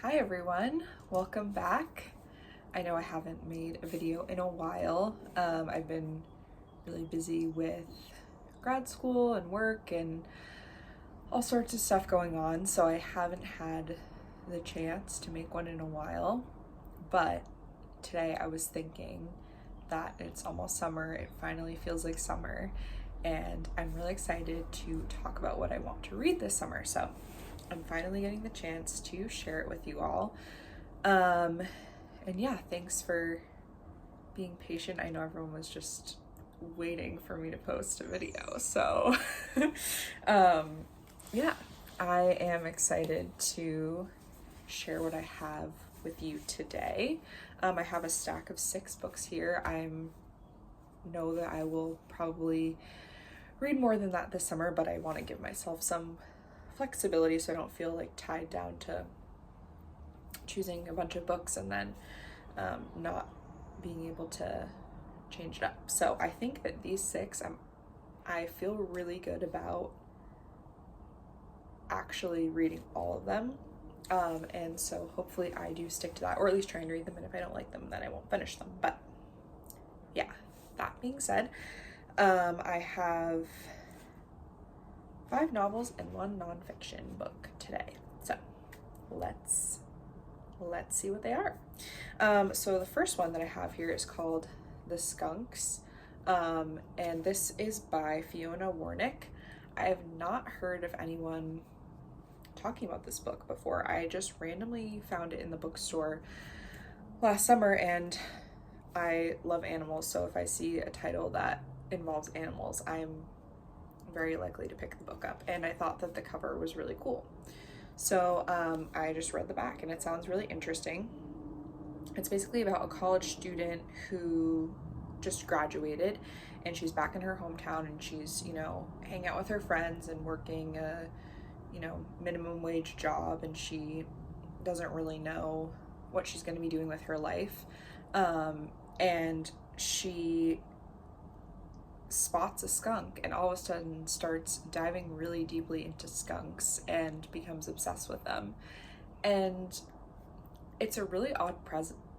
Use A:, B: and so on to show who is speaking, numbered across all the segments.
A: Hi everyone, welcome back. I know I haven't made a video in a while. I've been really busy with grad school and work and all sorts of stuff going on, so I haven't had the chance to make one in a while. But today I was thinking that it's almost summer, it finally feels like summer, and I'm really excited to talk about what I want to read this summer. So I'm finally getting the chance to share it with you all. And yeah, thanks for being patient. I know everyone was just waiting for me to post a video. So yeah, I am excited to share what I have with you today. I have a stack of 6 books here. I know that I will probably read more than that this summer, but I want to give myself some flexibility so I don't feel like tied down to choosing a bunch of books and then not being able to change it up. So I think that these 6, I feel really good about actually reading all of them. And so hopefully I do stick to that, or at least try and read them, and if I don't like them, then I won't finish them. But yeah, that being said, I have 5 novels and 1 nonfiction book today. So let's see what they are. So the first one that I have here is called The Skunks, and this is by Fiona Warnick. I have not heard of anyone talking about this book before. I just randomly found it in the bookstore last summer, and I love animals, so if I see a title that involves animals, I'm very likely to pick the book up, and I thought that the cover was really cool. So I just read the back, and it sounds really interesting. It's basically about a college student who just graduated, and she's back in her hometown, and she's, hanging out with her friends and working a, minimum wage job, and she doesn't really know what she's going to be doing with her life. And she spots a skunk and all of a sudden starts diving really deeply into skunks and becomes obsessed with them. And it's a really odd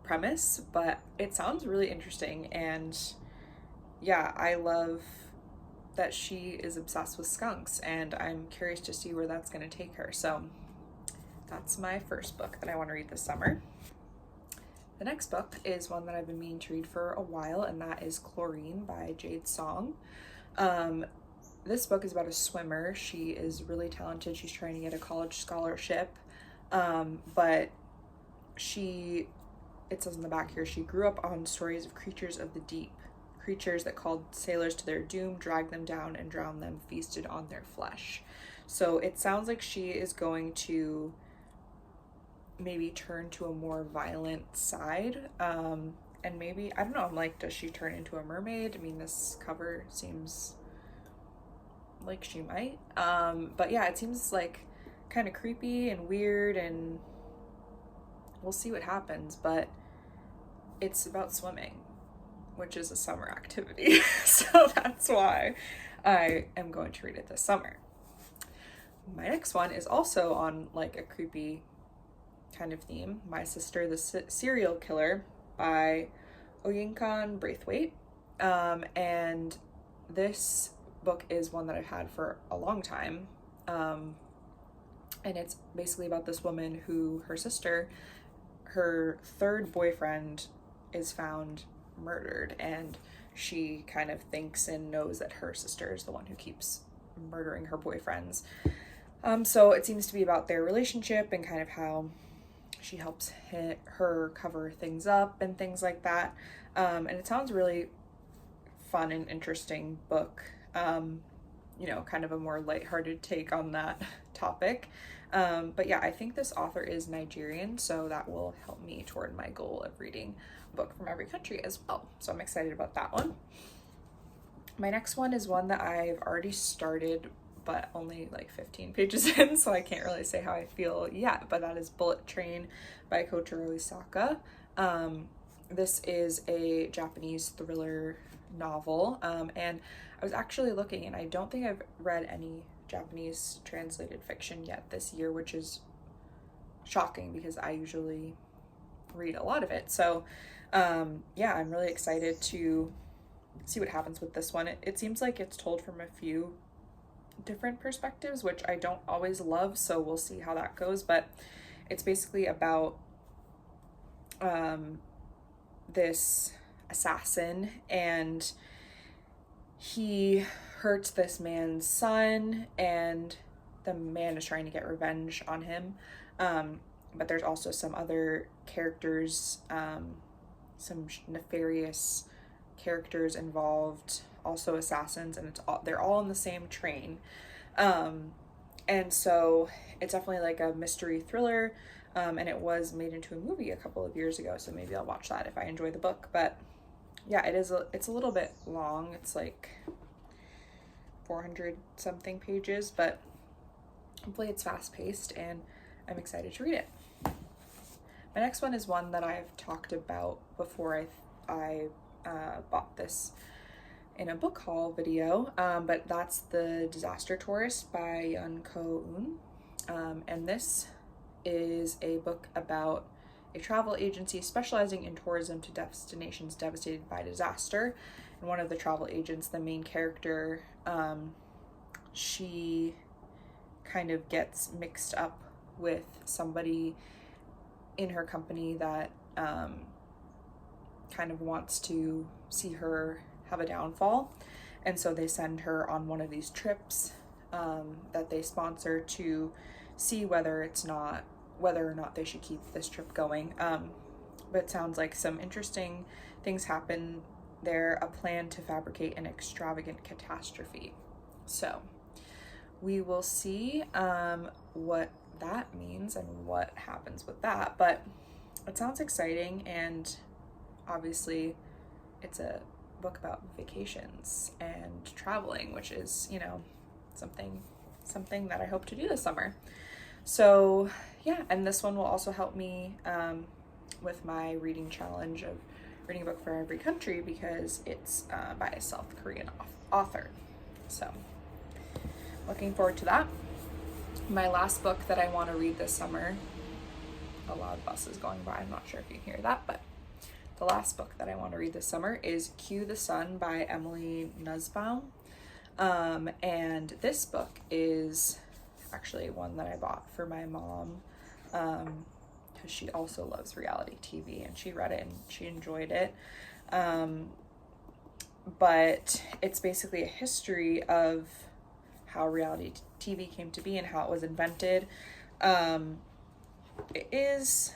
A: premise, but it sounds really interesting. And yeah, I love that she is obsessed with skunks, and I'm curious to see where that's going to take her. So that's my first book that I want to read this summer. The next book is one that I've been meaning to read for a while, and that is Chlorine by Jade. This book is about a swimmer. She is really talented. She's trying to get a college scholarship, but it says in the back here, she grew up on stories of creatures of the deep, creatures that called sailors to their doom, dragged them down, and drowned them, feasted on their flesh. So it sounds like she is going to maybe turn to a more violent side, and maybe, I don't know, I'm like, does she turn into a mermaid? I mean, this cover seems like she might, but yeah, it seems like kind of creepy and weird, and we'll see what happens. But it's about swimming, which is a summer activity, so that's why I am going to read it this summer. My next one is also on like a creepy kind of theme. My Sister the Serial Killer by Oyinkan Braithwaite. And this book is one that I've had for a long time. And it's basically about this woman who, her sister, her 3rd boyfriend is found murdered, and she kind of thinks and knows that her sister is the one who keeps murdering her boyfriends. So it seems to be about their relationship and kind of how she helps her cover things up and things like that. And it sounds really fun and interesting book. Kind of a more lighthearted take on that topic. But yeah, I think this author is Nigerian, so that will help me toward my goal of reading a book from every country as well. So I'm excited about that one. My next one is one that I've already started, but only like 15 pages in, so I can't really say how I feel yet, but that is Bullet Train by Kotaro Isaka. This is a Japanese thriller novel, and I was actually looking, and I don't think I've read any Japanese translated fiction yet this year, which is shocking because I usually read a lot of it. So yeah, I'm really excited to see what happens with this one. It seems like it's told from a few different perspectives, which I don't always love, so we'll see how that goes. But it's basically about this assassin, and he hurts this man's son, and the man is trying to get revenge on him. But there's also some other characters, some nefarious characters involved, also assassins, and they're all in the same train. And so it's definitely like a mystery thriller, and it was made into a movie a couple of years ago, so maybe I'll watch that if I enjoy the book. But yeah, it's a little bit long. It's like 400 something pages, but hopefully it's fast paced and I'm excited to read it. My next one is one that I've talked about before. I bought this in a book haul video, but that's The Disaster Tourist by Oyinkan. And this is a book about a travel agency specializing in tourism to destinations devastated by disaster. And one of the travel agents, the main character, she kind of gets mixed up with somebody in her company that kind of wants to see her have a downfall, and so they send her on one of these trips that they sponsor to see whether or not they should keep this trip going. But it sounds like some interesting things happen there, a plan to fabricate an extravagant catastrophe. So we will see what that means and what happens with that, but it sounds exciting, and obviously it's a book about vacations and traveling, which is, you know, something that I hope to do this summer. So yeah, and this one will also help me with my reading challenge of reading a book for every country, because it's by a South Korean author. So looking forward to that. My last book that I want to read this summer, a loud bus is going by, I'm not sure if you can hear that, but the last book that I want to read this summer is Cue the Sun by Emily Nussbaum. And this book is actually one that I bought for my mom, because she also loves reality TV, and she read it and she enjoyed it. But it's basically a history of how reality TV came to be and how it was invented. It is,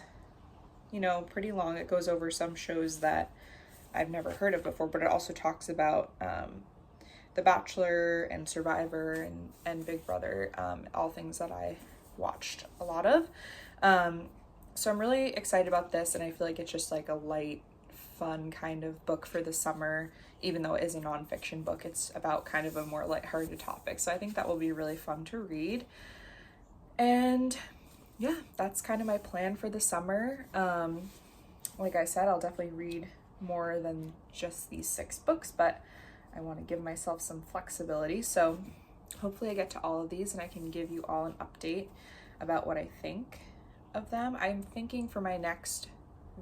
A: you know, pretty long. It goes over some shows that I've never heard of before, but it also talks about The Bachelor and Survivor and Big Brother, all things that I watched a lot of. So I'm really excited about this, and I feel like it's just like a light, fun kind of book for the summer. Even though it is a nonfiction book, it's about kind of a more lighthearted topic. So I think that will be really fun to read. And yeah, that's kind of my plan for the summer. Like I said, I'll definitely read more than just these 6 books, but I want to give myself some flexibility. So hopefully I get to all of these and I can give you all an update about what I think of them. I'm thinking for my next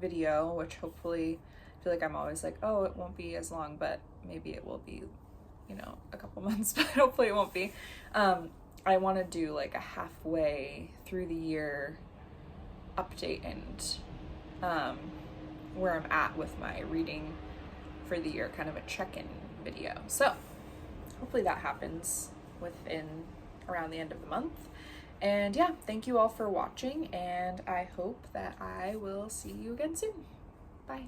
A: video, which hopefully, I feel like I'm always like, oh, it won't be as long, but maybe it will be, you know, a couple months, but hopefully it won't be. I want to do like a halfway through the year update and where I'm at with my reading for the year, kind of a check-in video. So hopefully that happens within around the end of the month. And yeah, thank you all for watching, and I hope that I will see you again soon. Bye.